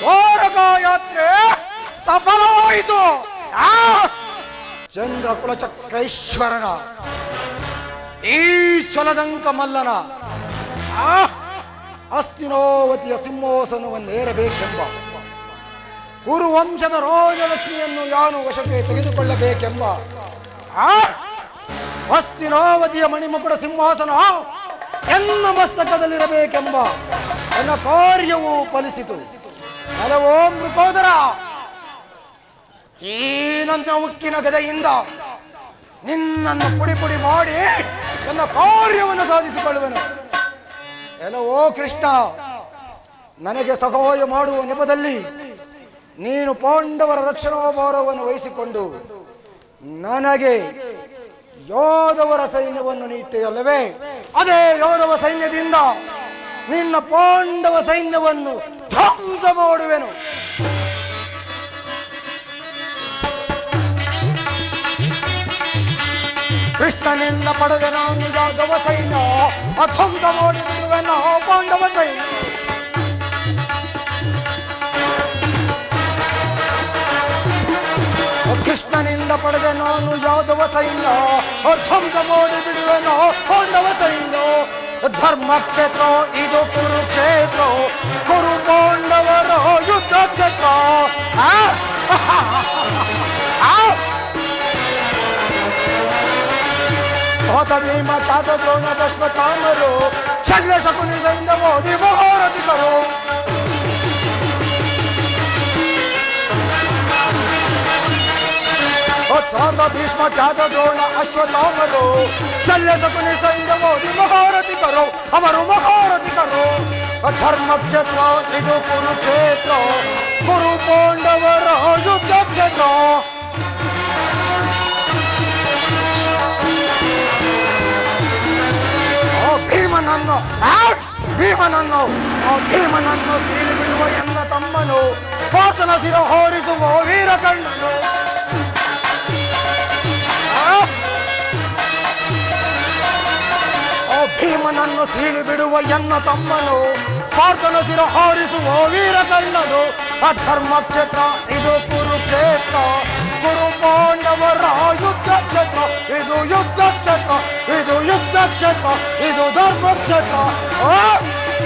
ದ್ವಾರಕಾ ಯಾತ್ರೆ ಸಫಲವಾಯಿತು. ಚಂದ್ರ ಕುಲಚಕ್ರೇಶ್ವರನ ಈ ಚಲದಂಕ ಮಲ್ಲನ ಹಸ್ತಿನಾವತಿಯ ಸಿಂಹಾಸನವನ್ನೇರಬೇಕೆಂಬ ಕುರುವಂಶದ ರಾಜಲಕ್ಷ್ಮಿಯನ್ನು ಯಾನು ವಶಕ್ಕೆ ತೆಗೆದುಕೊಳ್ಳಬೇಕೆಂಬ ಹಸ್ತಿನಾವತಿಯ ಮಣಿಮಕುಡ ಸಿಂಹಾಸನ ಎನ್ನ ಮಸ್ತಕದಲ್ಲಿರಬೇಕೆಂಬ ನನ್ನ ಕಾರ್ಯವೂ ಫಲಿಸಿತು. ಹಲವೋ ಮೃಕೋದರ, ಈ ನನ್ನ ಉಕ್ಕಿನ ಗದೆಯಿಂದ ನಿನ್ನನ್ನು ಪುಡಿ ಪುಡಿ ಮಾಡಿ ನನ್ನ ಕಾರ್ಯವನ್ನು ಸಾಧಿಸಿಕೊಳ್ಳುವೆನು. ಎಲ್ಲವೋ ಕೃಷ್ಣ, ನನಗೆ ಸಹಾಯ ಮಾಡುವ ನೆಪದಲ್ಲಿ ನೀನು ಪಾಂಡವರ ರಕ್ಷಣಾಭಾರವನ್ನು ವಹಿಸಿಕೊಂಡು ನನಗೆ ಯೋಧವರ ಸೈನ್ಯವನ್ನು ನೀಟ್ಟಿಯಲ್ಲವೇ? ಅದೇ ಯೋಧವ ಸೈನ್ಯದಿಂದ ನಿನ್ನ ಪಾಂಡವ ಸೈನ್ಯವನ್ನು ಧ್ವಂಸ ಮಾಡುವೆನು. ಕೃಷ್ಣನಿಂದ ಪಡೆದ ನಾನು ಯಾದವ ಸೈನ್ಯ ಅಧ್ವಂಸ ಮಾಡಿಬಿಡುವೆನು ಪಾಂಡವ ಸೈನ್ಯ. ಕೃಷ್ಣನಿಂದ ಪಡೆದ ನಾನು ಯಾದವ ಸೈನ್ಯ ಅಧ್ವಂಸ ಮಾಡಿಬಿಡುವೆನು ಪಾಂಡವ ಸೈನ್ಯ. ಧರ್ಮಕ್ಷೇತ್ರ ಇದು ಕುರುಕ್ಷೇತ್ರ, ಕುರು ಪಾಂಡವರ ಯುದ್ಧ ಕ್ಷೇತ್ರ. ಭೀಮ ಚಾತ ದ್ರೋಣ ದಶ್ವತಾಮರು ಶಲ್ಯ ಶಕುನಿ ಸೈನ್ಯ ಮೋದಿ ಮಹಾರಥಿಕರು. ಭೀಷ್ಮ ಚಾತ ದ್ರೋಣ ಅಶ್ವತ್ಥಾಮರು ಶಲ್ಯ ಶಕುನಿ ಸೈನ್ಯ ಮೋದಿ ಮಹಾರಥಿಕರು, ಅವರು ಮಹಾರಥಿಕರು. ಧರ್ಮಕ್ಷೇತ್ರ ಇದು ಕುರುಕ್ಷೇತ್ರ, ಕುರು ಪಾಂಡವರ ಯುದ್ಧ ಕ್ಷೇತ್ರ. ಭೀಮನನ್ನು ಸೀಳಿ ಬಿಡುವ ಎನ್ನ ತಮ್ಮನು, ಪಾತನ ಸಿರ ಹೋರಿಸುವ ವೀರಕಣ್ಣನು. ಭೀಮನನ್ನು ಸೀಳಿ ಬಿಡುವ ಎನ್ನ ತಮ್ಮನು, ಪಾತನ ಸಿರ ಹಾರಿಸುವ ವೀರಕಣ್ಣನು. ಧರ್ಮಕ್ಷೇತ್ರ ಇದು ಕುರುಕ್ಷೇತ್ರ, ಕುರು ಪಾಂಡವರ ಯುದ್ಧ ಕ್ಷೇತ್ರ. ಇದು ಯುದ್ಧ ಕ್ಷೇತ್ರ, ಇದು ಯುದ್ಧ ಕ್ಷೇತ್ರ, ಇದು ಧರ್ಮಕ್ಷೇತ್ರ.